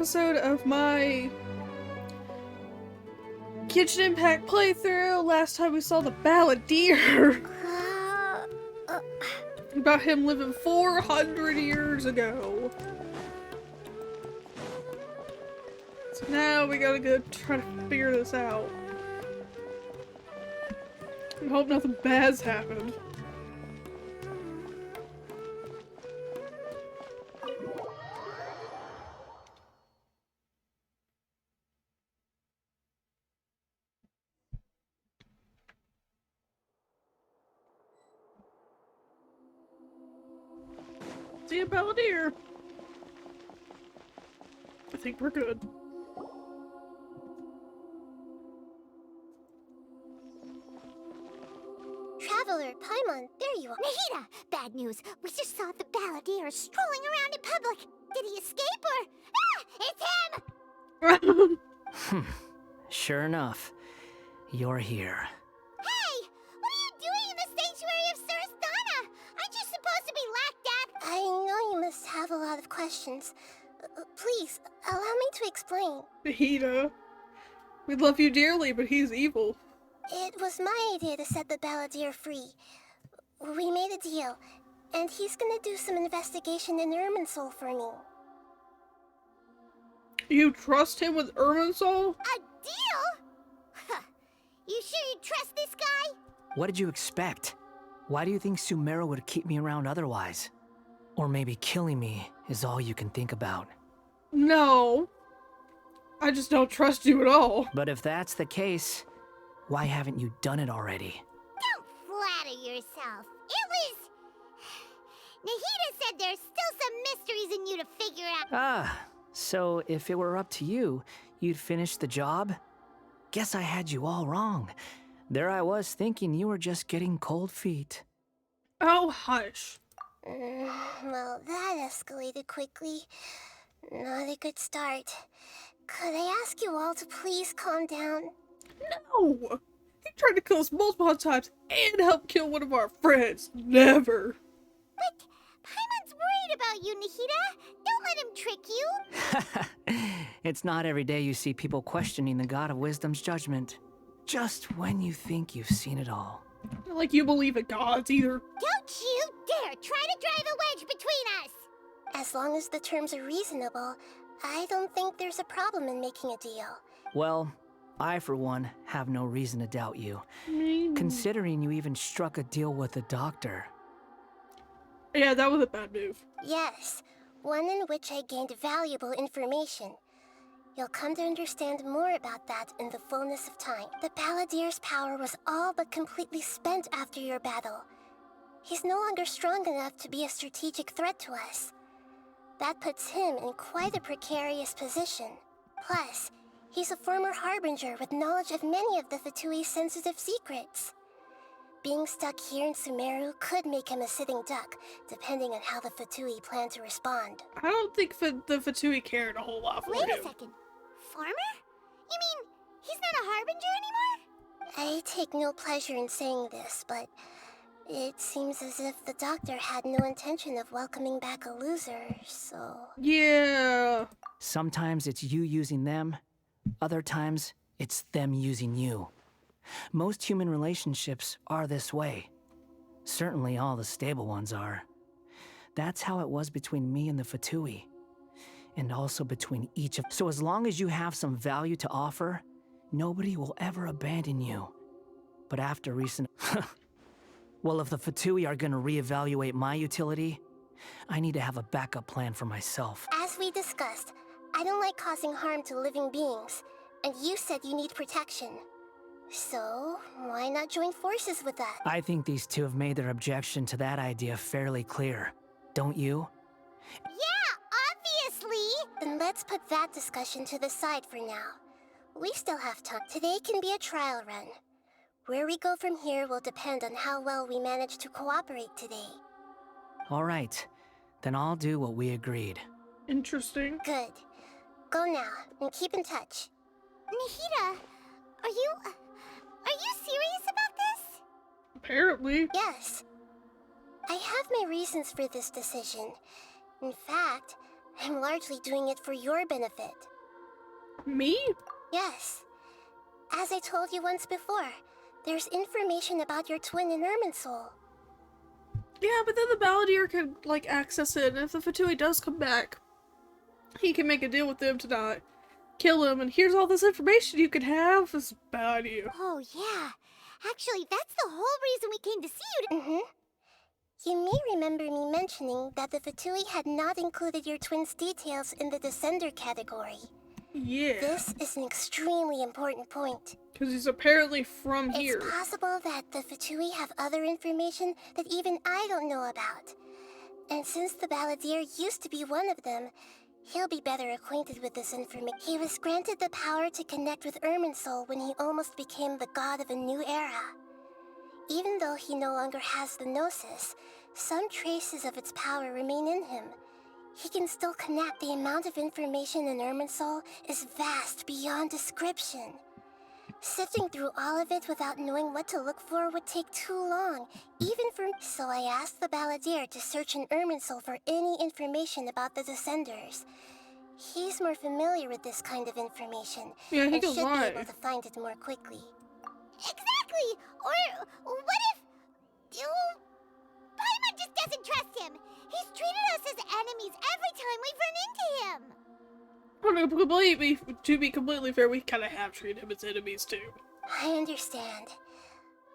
episode of my Genshin Impact playthrough. Last time we saw the Balladeer. About him living 400 years ago. So now we gotta go try to figure this out. I hope nothing bad's happened. See a Balladeer. I think we're good. Traveler, Paimon, there you are. Nahida! Bad news. We just saw the Balladeer strolling around in public. Did he escape or... Ah! It's him! Sure enough, you're here. Hey! What are you doing in the sanctuary of Surasthana? Aren't you supposed to be lacked at? I know you must have a lot of questions. Please, allow me to explain. Nahida. We love you dearly, but he's evil. It was my idea to set the Balladeer free. We made a deal, and he's gonna do some investigation in Irminsul for me. You trust him with Irminsul? A deal? Huh. You sure you trust this guy? What did you expect? Why do you think Sumeru would keep me around otherwise? Or maybe killing me is all you can think about. No. I just don't trust you at all. But if that's the case, why haven't you done it already? Don't flatter yourself. It was... Nahida said there's still some mysteries in you to figure out. Ah, so if it were up to you, you'd finish the job? Guess I had you all wrong. There I was thinking you were just getting cold feet. Oh, hush. Well, that escalated quickly. Not a good start. Could I ask you all to please calm down? No! He tried to kill us multiple times and help kill one of our friends. Never. But Paimon's worried about you, Nahida. Don't let him trick you. It's not every day you see people questioning the God of Wisdom's judgment. Just when you think you've seen it all. Not like you believe in gods either. Don't you dare try to drive a wedge between us. As long as the terms are reasonable, I don't think there's a problem in making a deal. Well, I, for one, have no reason to doubt you. Mm. Considering you even struck a deal with the doctor. Yeah, that was a bad move. Yes, one in which I gained valuable information. You'll come to understand more about that in the fullness of time. The Balladeer's power was all but completely spent after your battle. He's no longer strong enough to be a strategic threat to us. That puts him in quite a precarious position. Plus, he's a former Harbinger with knowledge of many of the Fatui's sensitive secrets. Being stuck here in Sumeru could make him a sitting duck, depending on how the Fatui plan to respond. I don't think the Fatui cared a whole lot for Wait him. a second. Farmer? You mean he's not a Harbinger anymore? I take no pleasure in saying this, but it seems as if the doctor had no intention of welcoming back a loser, so... Yeah. Sometimes it's you using them, other times it's them using you. Most human relationships are this way. Certainly all the stable ones are. That's how it was between me and the Fatui. And also between each of... So as long as you have some value to offer, nobody will ever abandon you. But after recent... Well, if the Fatui are gonna reevaluate my utility, I need to have a backup plan for myself. As we discussed, I don't like causing harm to living beings, and you said you need protection. So, why not join forces with that? I think these two have made their objection to that idea fairly clear. Don't you? Yeah, obviously. Then let's put that discussion to the side for now. We still have time. Today can be a trial run. Where we go from here will depend on how well we manage to cooperate today. All right. Then I'll do what we agreed. Interesting. Good. Go now, and keep in touch. Nahida, are you serious about this? Apparently. Yes. I have my reasons for this decision. In fact, I'm largely doing it for your benefit. Me? Yes. As I told you once before, there's information about your twin in Irminsul. Yeah, but then the Balladeer could, like, access it, and if the Fatui does come back, he can make a deal with them to not kill him, and here's all this information you can have. This is bad you. Oh, yeah. Actually, that's the whole reason we came to see you. Mm-hmm. You may remember me mentioning that the Fatui had not included your twin's details in the Descender category. Yeah. This is an extremely important point. Because he's apparently from here. It's possible that the Fatui have other information that even I don't know about. And since the Balladeer used to be one of them, he'll be better acquainted with this information. He was granted the power to connect with Irminsul when he almost became the god of a new era. Even though he no longer has the Gnosis, some traces of its power remain in him. He can still connect. The amount of information in Irminsul is vast beyond description. Sifting through all of it without knowing what to look for would take too long, even for me. So I asked the Balladeer to search in Irminsul for any information about the Descenders. He's more familiar with this kind of information, Yeah, he and goes should be live. able to find it more quickly. Exactly! Or what if... Paimon just doesn't trust him! He's treated us as enemies every time we've run into him! I mean, to be completely fair, we kind of have treated him as enemies too. I understand.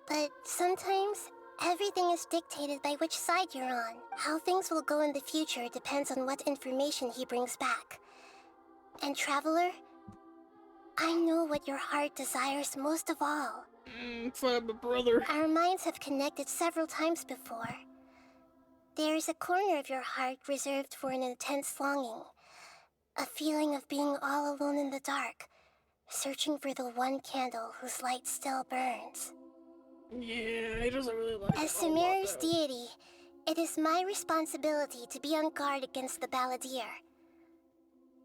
But sometimes, everything is dictated by which side you're on. How things will go in the future depends on what information he brings back. And Traveler, I know what your heart desires most of all. Find my brother. Our minds have connected several times before. There is a corner of your heart reserved for an intense longing. A feeling of being all alone in the dark, searching for the one candle whose light still burns. Yeah, he doesn't really like As it a lot, Sumeru's though. deity, it is my responsibility to be on guard against the Balladeer.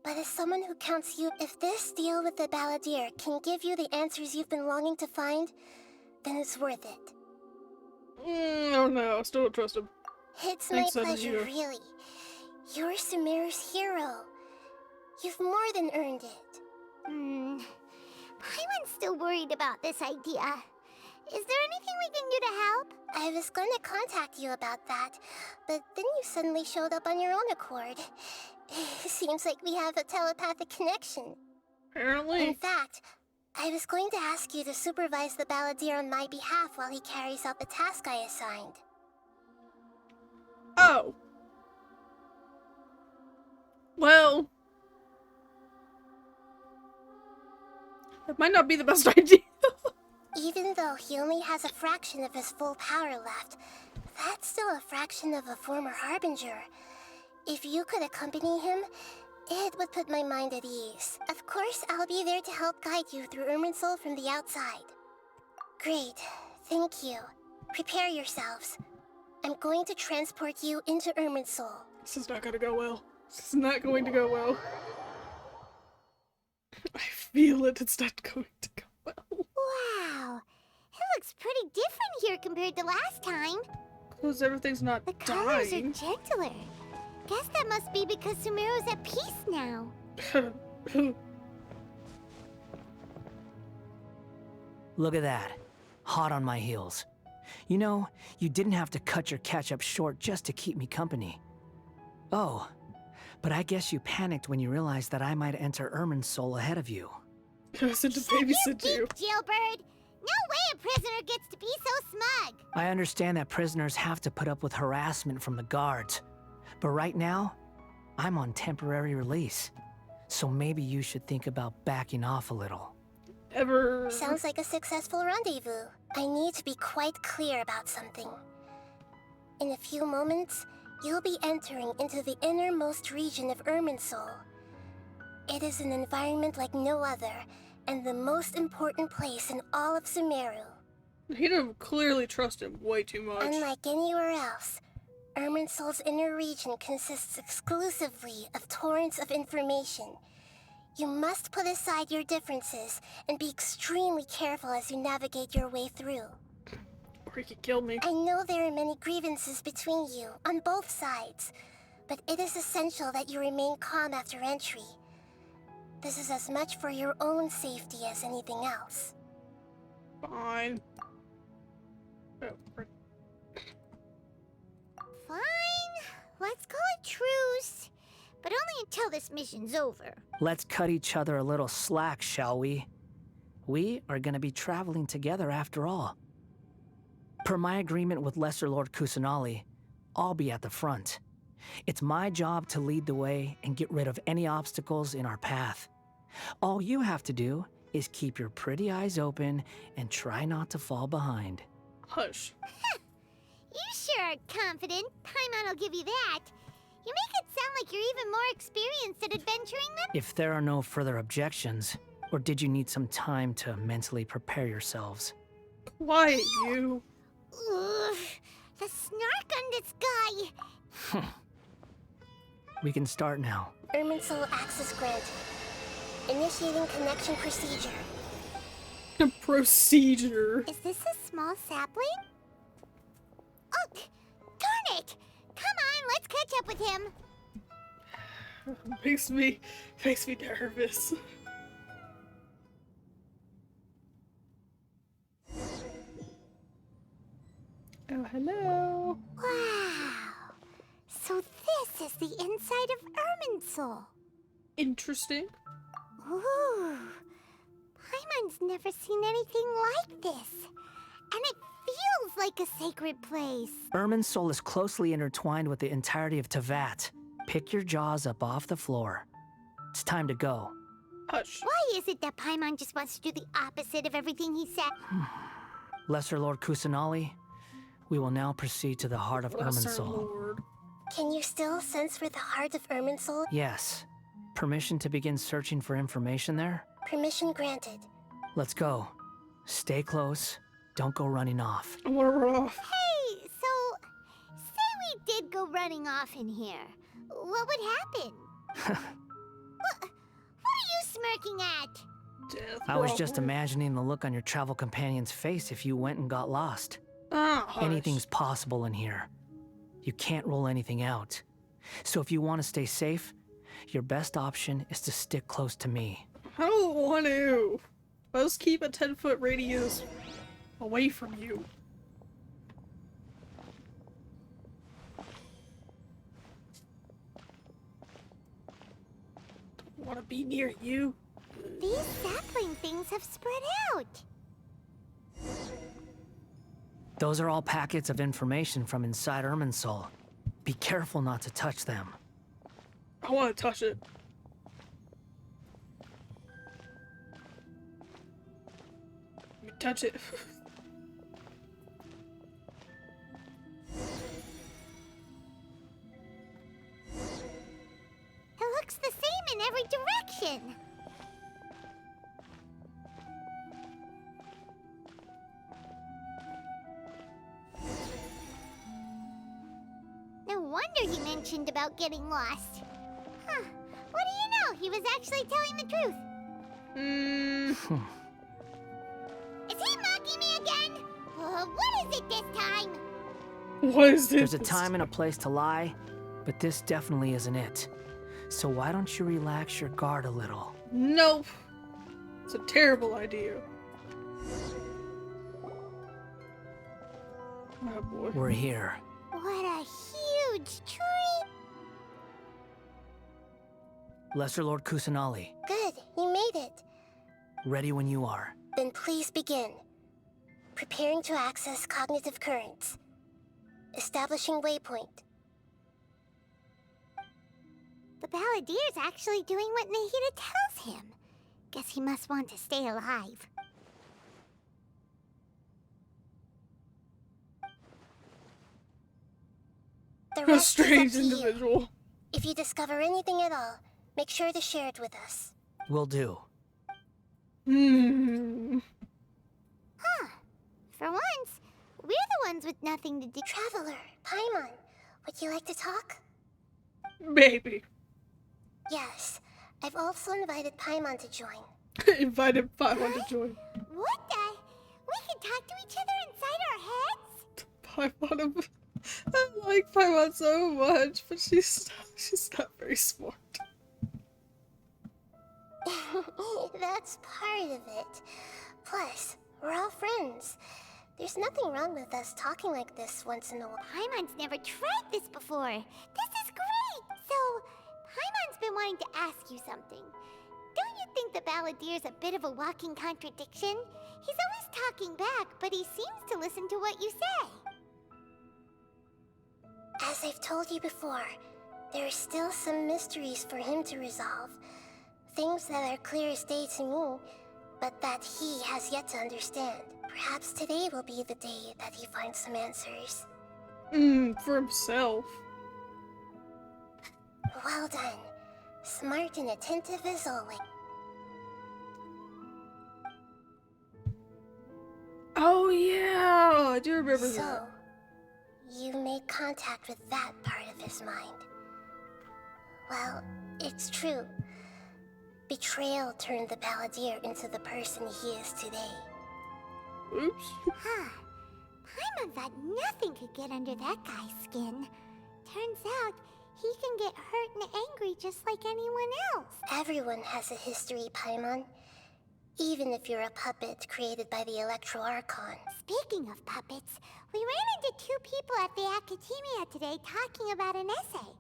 But as someone who counts you, if this deal with the Balladeer can give you the answers you've been longing to find, then it's worth it. Oh no, I still don't trust him. It's Thanks, my pleasure, Sumeru. really. You're Sumeru's hero. You've more than earned it. Paimon's still worried about this idea. Is there anything we can do to help? I was going to contact you about that, but then you suddenly showed up on your own accord. Seems like we have a telepathic connection. Apparently. In fact, I was going to ask you to supervise the Balladeer on my behalf while he carries out the task I assigned. Oh. Well. That might not be the best idea. Even though he only has a fraction of his full power left, that's still a fraction of a former Harbinger. If you could accompany him, it would put my mind at ease. Of course, I'll be there to help guide you through Irminsul from the outside. Great. Thank you. Prepare yourselves. I'm going to transport you into Irminsul. This is not gonna go well. This is not going to go well. I feel it. It's not going to go well. Wow. It looks pretty different here compared to last time. Because everything's not The colors dying. are gentler. Guess that must be because Sumeru's at peace now. Look at that. Hot on my heels. You know, you didn't have to cut your catch-up short just to keep me company. Oh, but I guess you panicked when you realized that I might enter Irminsul ahead of you. I said to babysit you. Geek, Jailbird. No way a prisoner gets to be so smug. I understand that prisoners have to put up with harassment from the guards. But right now, I'm on temporary release. So maybe you should think about backing off a little. Ever. Sounds like a successful rendezvous. I need to be quite clear about something. In a few moments, you'll be entering into the innermost region of Irminsul. It is an environment like no other, and the most important place in all of Sumeru. He didn't clearly trust him way too much. Unlike anywhere else, Irminsul's inner region consists exclusively of torrents of information. You must put aside your differences and be extremely careful as you navigate your way through. Or he could kill me. I know there are many grievances between you, on both sides. but it is essential that you remain calm after entry. This is as much for your own safety as anything else. Fine. Oh, frick. Fine. Let's call it truce. But only until this mission's over. Let's cut each other a little slack, shall we? We are gonna be traveling together after all. Per my agreement with Lesser Lord Kusanali, I'll be at the front. It's my job to lead the way and get rid of any obstacles in our path. All you have to do is keep your pretty eyes open and try not to fall behind. Hush. You sure are confident. Paimon will give you that. You make it sound like you're even more experienced at adventuring than— If there are no further objections, or did you need some time to mentally prepare yourselves? Quiet, you. Ugh, the snark on this guy. We can start now. Irminsul access granted. Initiating connection procedure. Procedure. Is this a small sapling? Oh, darn it! Come on, let's catch up with him. Makes me nervous. Oh, hello. Wow. So this is the inside of Irminsul. Interesting. Ooh. Paimon's never seen anything like this. And it feels like a sacred place. Irminsul is closely intertwined with the entirety of Teyvat. Pick your jaws up off the floor. It's time to go. Hush. Why is it that Paimon just wants to do the opposite of everything he said? Lesser Lord Kusanali, we will now proceed to the heart of Bless our Irminsul. Lord. Can you still sense where the heart of Irminsul? Yes. Permission to begin searching for information there? Permission granted. Let's go. Stay close. Don't go running off. I want to run off. Hey, so say we did go running off in here. What would happen? What are you smirking at? Death. I was probably. just imagining the look on your travel companion's face if you went and got lost. Ah, hush. Anything's possible in here. You can't rule anything out. So if you want to stay safe, your best option is to stick close to me. I don't want to. Let's keep a 10-foot radius away from you. Don't want to be near you. These sapling things have spread out. Those are all packets of information from inside Irminsul. Be careful not to touch them. I want to touch it. Let me touch it. It looks the same in every direction. No wonder he mentioned about getting lost. Huh. What do you know? He was actually telling the truth. Is he mocking me again? What is it this time? What is this? There's a time and a place to lie, but this definitely isn't it. So why don't you relax your guard a little? Nope. It's a terrible idea. Oh boy. We're here. What a huge tree! Lesser Lord Kusanali, Good, you made it. ready when you are. Then please begin. Preparing to access cognitive currents. Establishing waypoint. The Balladeer's actually doing what Nahida tells him. Guess he must want to stay alive. The A rest is up strange to you. individual. If you discover anything at all, make sure to share it with us. Will do. Huh. For once, we're the ones with nothing to do. Traveler, Paimon, would you like to talk? Maybe. Yes. I've also invited Paimon to join. Invited 500 to join. What the? We can talk to each other inside our heads? 500. I like Paimon so much, but she's not very smart. That's part of it. Plus, we're all friends. There's nothing wrong with us talking like this once in a while. Paimon's never tried this before. This is great! So, Paimon's been wanting to ask you something. Don't you think the Balladeer's a bit of a walking contradiction? He's always talking back, but he seems to listen to what you say. As I've told you before, there are still some mysteries for him to resolve. Things that are clear as day to me, but that he has yet to understand. Perhaps today will be the day that he finds some answers. For himself. Well done. Smart and attentive as always. Oh yeah, I do remember So, that. you made contact with that part of his mind. Well, it's true. Betrayal turned the Balladeer into the person he is today. Oops. Huh. Paimon thought nothing could get under that guy's skin. Turns out, he can get hurt and angry just like anyone else. Everyone has a history, Paimon. Even if you're a puppet created by the Electro Archon. Speaking of puppets, we ran into two people at the Academia today talking about an essay.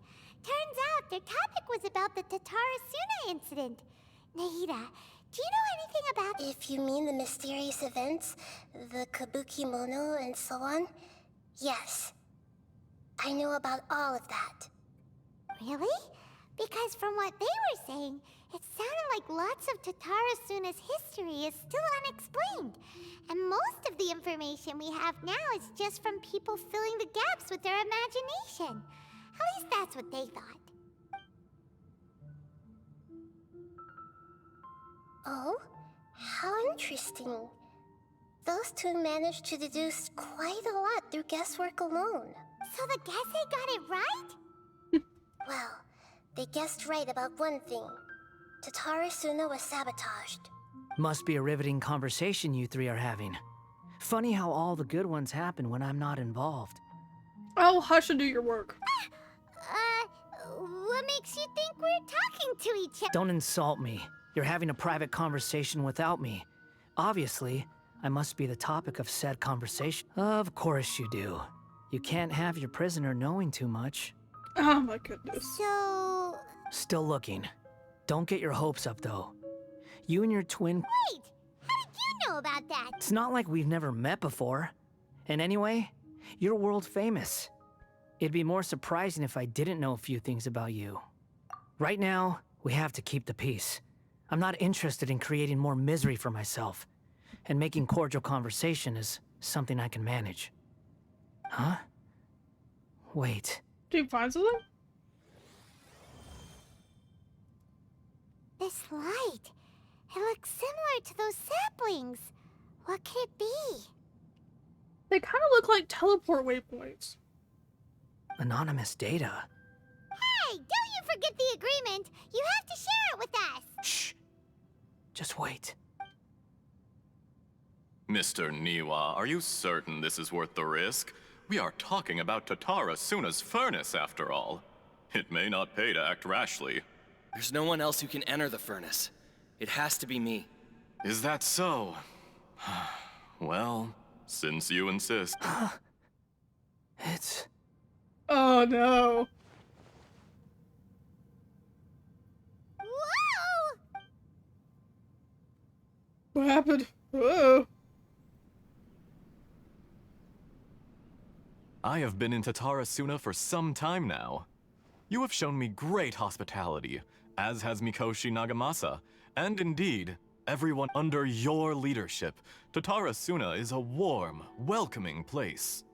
Turns out their topic was about the Tatara Suna incident. Nahida, do you know anything about... If you mean the mysterious events, the Kabuki Mono and so on, yes. I know about all of that. Really? Because from what they were saying, it sounded like lots of Tatara Suna's history is still unexplained. And most of the information we have now is just from people filling the gaps with their imagination. At least that's what they thought. Oh? How interesting. Those two managed to deduce quite a lot through guesswork alone. So the Gase got it right? Well, they guessed right about one thing. Tatara Suna was sabotaged. Must be a riveting conversation you three are having. Funny how all the good ones happen when I'm not involved. Oh, hush and do your work. What makes you think we're talking to each other? Don't insult me. You're having a private conversation without me. Obviously, I must be the topic of said conversation. Of course you do. You can't have your prisoner knowing too much. Oh my goodness. So... Still looking. Don't get your hopes up, though. You and your twin... Wait! How did you know about that? It's not like we've never met before. And anyway, you're world famous. It'd be more surprising if I didn't know a few things about you. Right now, we have to keep the peace. I'm not interested in creating more misery for myself. And making cordial conversation is something I can manage. Huh? Wait. Do you find something? This light. It looks similar to those saplings. What could it be? They kind of look like teleport waypoints. Anonymous data. Hey, don't you forget the agreement. You have to share it with us. Shh. Just wait. Mr. Niwa, are you certain this is worth the risk? We are talking about Tatara Suna's furnace, after all. It may not pay to act rashly. There's no one else who can enter the furnace. It has to be me. Is that so? Well, since you insist. It's... Oh no. Whoa! What happened? Whoa. I have been in Tatara Suna for some time now. You have shown me great hospitality, as has Mikoshi Nagamasa, and indeed, everyone under your leadership. Tatara Suna is a warm, welcoming place,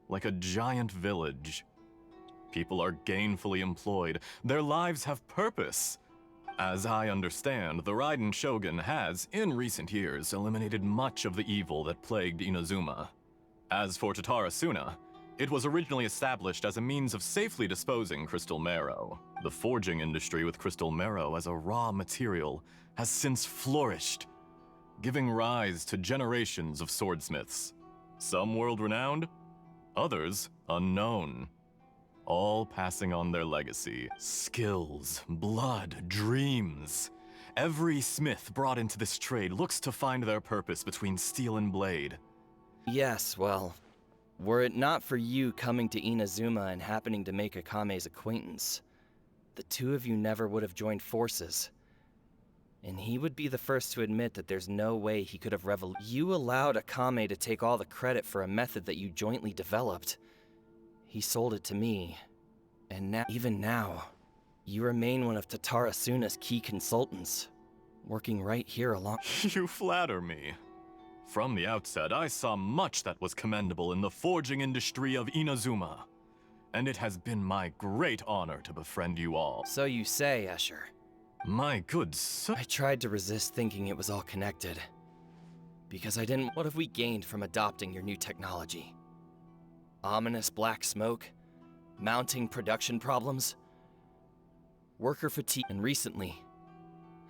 like a giant village. People are gainfully employed, their lives have purpose. As I understand, the Raiden Shogun has, in recent years, eliminated much of the evil that plagued Inazuma. As for Tatara Suna, it was originally established as a means of safely disposing crystal marrow. The forging industry with crystal marrow as a raw material has since flourished, giving rise to generations of swordsmiths. Some world-renowned, others unknown. All passing on their legacy. Skills, blood, dreams. Every smith brought into this trade looks to find their purpose between steel and blade. Yes, well, were it not for you coming to Inazuma and happening to make Akame's acquaintance, the two of you never would have joined forces. And he would be the first to admit that there's no way he could have You allowed Akame to take all the credit for a method that you jointly developed. He sold it to me, and now, even now, you remain one of Tatara Suna's key consultants, working right here along. You flatter me. From the outset, I saw much that was commendable in the forging industry of Inazuma, and it has been my great honor to befriend you all. So you say, Escher. My good sir. I tried to resist thinking it was all connected, because I didn't. What have we gained from adopting your new technology? Ominous black smoke? Mounting production problems? Worker fatigue? And recently,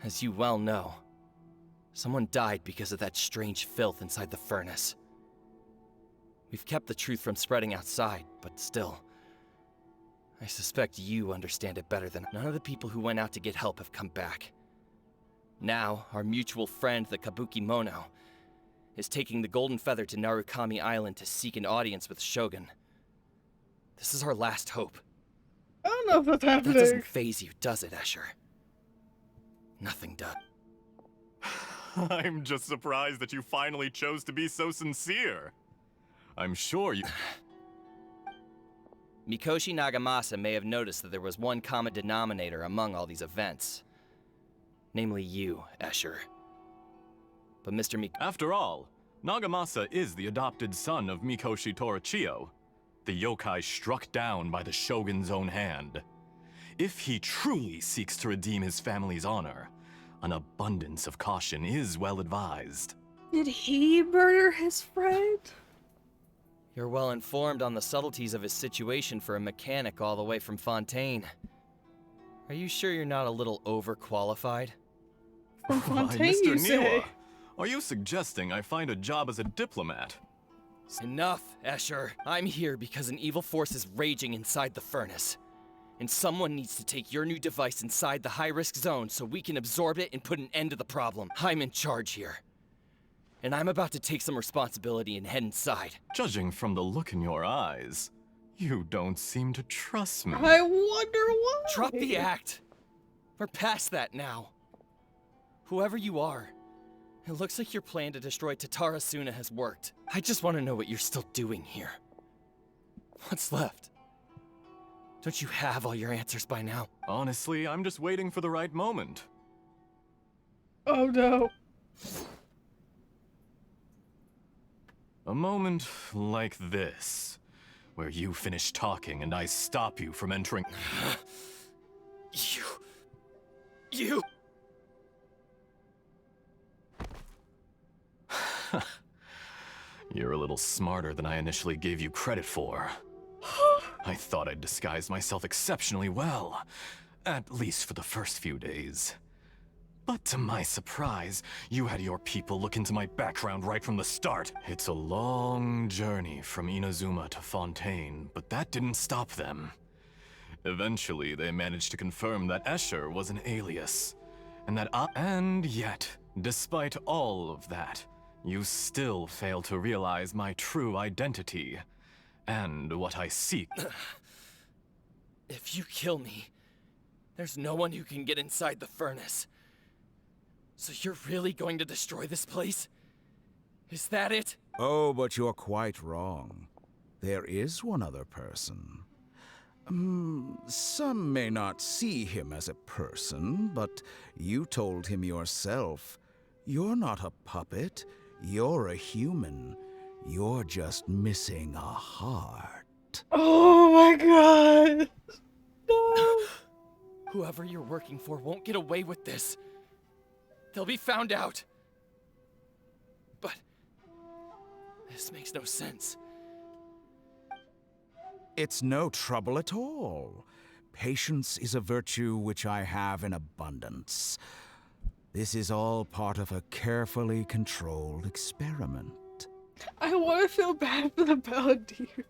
as you well know, someone died because of that strange filth inside the furnace. We've kept the truth from spreading outside, but still, I suspect you understand it better than none of the people who went out to get help have come back. Now, our mutual friend, the Kabuki Mono, is taking the Golden Feather to Narukami Island to seek an audience with Shogun. This is our last hope. I don't know if that's That happening. doesn't faze you, does it, Escher? Nothing does. I'm just surprised that you finally chose to be so sincere. I'm sure you... Mikoshi Nagamasa may have noticed that there was one common denominator among all these events. Namely you, Escher. But Mr. After all, Nagamasa is the adopted son of Mikoshi Torichio, the yokai struck down by the Shogun's own hand. If he truly seeks to redeem his family's honor, an abundance of caution is well advised. Did he murder his friend? You're well informed on the subtleties of his situation for a mechanic all the way from Fontaine. Are you sure you're not a little overqualified? From Why, Fontaine, Mr. you say? Niwa, are you suggesting I find a job as a diplomat? Enough, Escher. I'm here because an evil force is raging inside the furnace. And someone needs to take your new device inside the high-risk zone so we can absorb it and put an end to the problem. I'm in charge here. And I'm about to take some responsibility and head inside. Judging from the look in your eyes, you don't seem to trust me. I wonder why. Drop the act. We're past that now. Whoever you are, it looks like your plan to destroy Tatara Suna has worked. I just want to know what you're still doing here. What's left? Don't you have all your answers by now? Honestly, I'm just waiting for the right moment. Oh no. A moment like this, where you finish talking and I stop you from entering. You... You're a little smarter than I initially gave you credit for. I thought I'd disguised myself exceptionally well, at least for the first few days. But to my surprise, you had your people look into my background right from the start. It's a long journey from Inazuma to Fontaine, but that didn't stop them. Eventually, they managed to confirm that Escher was an alias, and that And yet, despite all of that, you still fail to realize my true identity, and what I seek. If you kill me, there's no one who can get inside the furnace. So you're really going to destroy this place? Is that it? Oh, but you're quite wrong. There is one other person. Some may not see him as a person, but you told him yourself. You're not a puppet. You're a human. You're just missing a heart. Oh my god. No. Whoever you're working for won't get away with this. They'll be found out. But this makes no sense. It's no trouble at all. Patience is a virtue which I have in abundance. This is all part of a carefully controlled experiment. I want to feel bad for the Balladeer.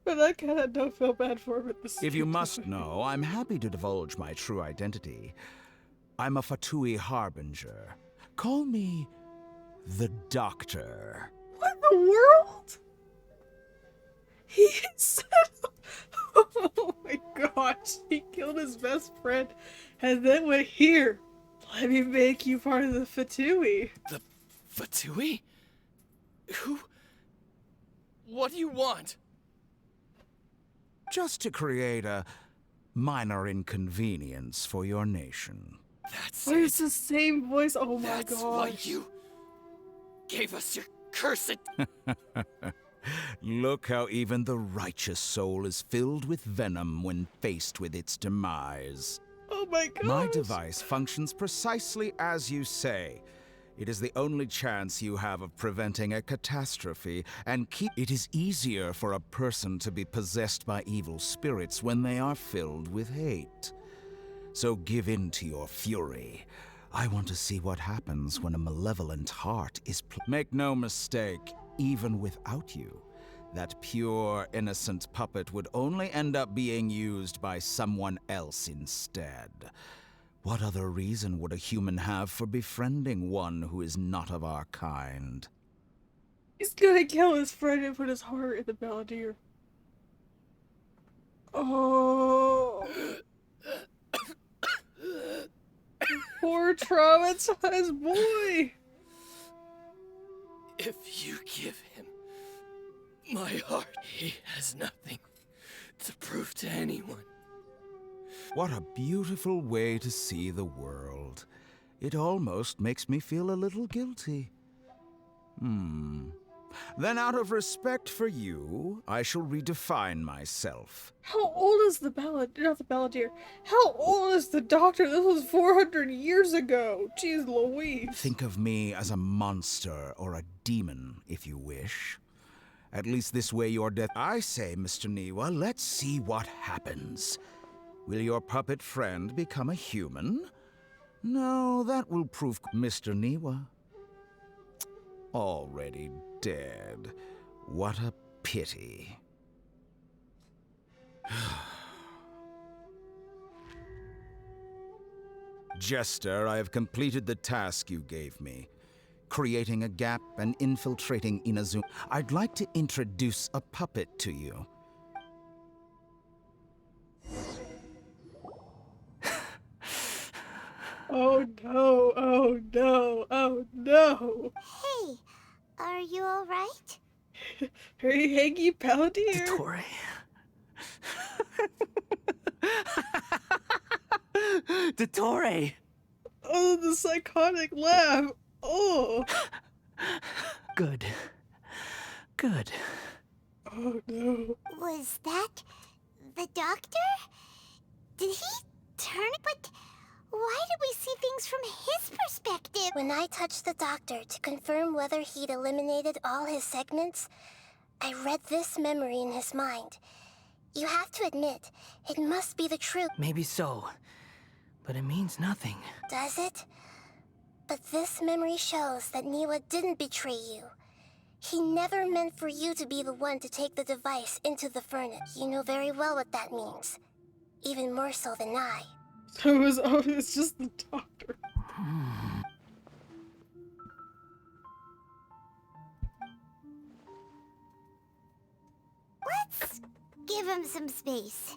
But I kind of don't feel bad for him at the same If you time. must know, I'm happy to divulge my true identity. I'm a Fatui harbinger. Call me the Doctor. What in the world? He said, oh my gosh, he killed his best friend and then went here. Let me make you part of the Fatui. The Fatui? Who? What do you want? Just to create a minor inconvenience for your nation. That's Why is it. the same voice? Oh my That's gosh. why you gave us your cursed. Look how even the righteous soul is filled with venom when faced with its demise. Oh my gosh. My device functions precisely as you say. It is the only chance you have of preventing a catastrophe, and it is easier for a person to be possessed by evil spirits when they are filled with hate. So give in to your fury. I want to see what happens when a malevolent heart is Make no mistake, even without you, that pure, innocent puppet would only end up being used by someone else instead. What other reason would a human have for befriending one who is not of our kind? He's gonna kill his friend and put his heart in the Balladeer. Oh. Poor traumatized boy. If you give him my heart, he has nothing to prove to anyone. What a beautiful way to see the world. It almost makes me feel a little guilty. Then out of respect for you, I shall redefine myself. How old is the not the Balladeer. How old is the Doctor? This was 400 years ago. Jeez Louise. Think of me as a monster or a demon, if you wish. At least this way your death... I say, Mr. Niwa, let's see what happens. Will your puppet friend become a human? No, that will prove... Mr. Niwa. Already dead. What a pity. Jester, I have completed the task you gave me. Creating a gap and infiltrating Inazuma. I'd like to introduce a puppet to you. Oh no, oh no, oh no. Hey, are you alright? Hey, Haggy Balladeer. Dottore. Dottore! Oh, the psychotic laugh. Oh. Good. Good. Oh no. Was that the Doctor? Did he turn? But why did we see things from his perspective? When I touched the Doctor to confirm whether he'd eliminated all his segments, I read this memory in his mind. You have to admit, it must be the truth. Maybe so. But it means nothing. Does it? But this memory shows that Niwa didn't betray you. He never meant for you to be the one to take the device into the furnace. You know very well what that means. Even more so than I. So it's just the Doctor. Let's give him some space.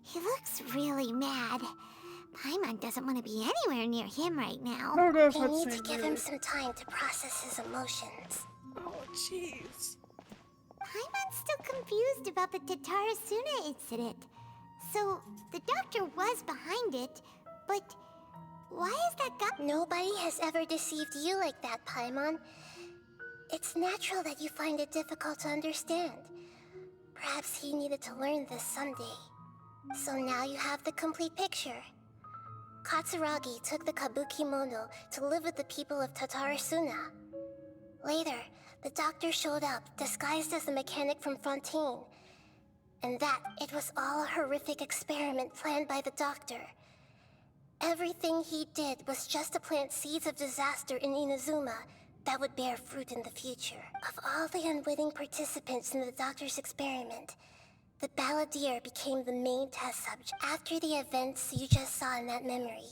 He looks really mad. Paimon doesn't want to be anywhere near him right I now. don't know if We I'd need say to give really. him some time to process his emotions. Oh jeez. Paimon's still confused about the Tatarasuna incident. So, the Doctor was behind it, but why is that guy? Nobody has ever deceived you like that, Paimon. It's natural that you find it difficult to understand. Perhaps he needed to learn this someday. So now you have the complete picture. Katsuragi took the Kabuki Mono to live with the people of Tatarasuna. Later, the Doctor showed up, disguised as a mechanic from Fontaine. And that it was all a horrific experiment planned by the Doctor. Everything he did was just to plant seeds of disaster in Inazuma that would bear fruit in the future. Of all the unwitting participants in the Doctor's experiment, The Balladeer became the main test subject. After the events you just saw in that memory,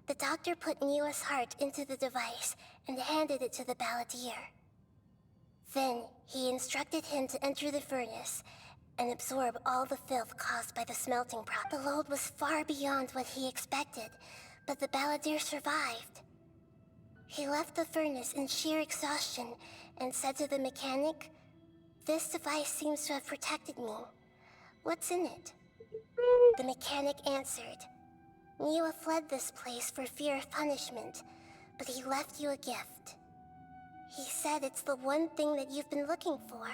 the doctor put Niwa's heart into the device and handed it to the Balladeer. Then, he instructed him to enter the furnace and absorb all the filth caused by the smelting process. The load was far beyond what he expected, but the Balladeer survived. He left the furnace in sheer exhaustion and said to the mechanic, "This device seems to have protected me. What's in it?" The mechanic answered, "Niwa fled this place for fear of punishment, but he left you a gift. He said it's the one thing that you've been looking for."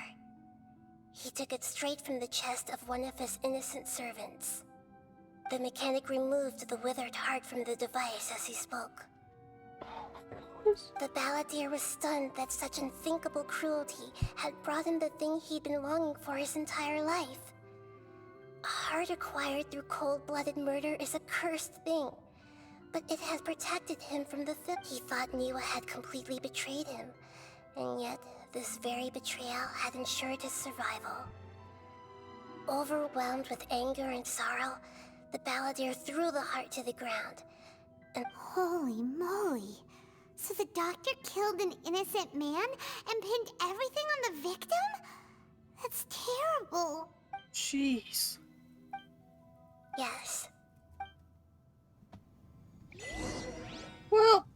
He took it straight from the chest of one of his innocent servants. The mechanic removed the withered heart from the device as he spoke. The Balladeer was stunned that such unthinkable cruelty had brought him the thing he'd been longing for his entire life. A heart acquired through cold-blooded murder is a cursed thing, but it had protected him from the thief. He thought Niwa had completely betrayed him, and yet this very betrayal had ensured his survival. Overwhelmed with anger and sorrow, the Balladeer threw the heart to the ground, and Holy moly. So the doctor killed an innocent man and pinned everything on the victim? That's terrible. Jeez. yes, Well,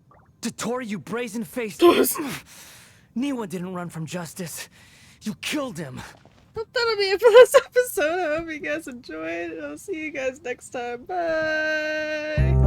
Dottore, you brazen-faced... Niwa didn't run from justice. You killed him. that'll be it for this episode. I hope you guys enjoyed. I'll see you guys next time. Bye.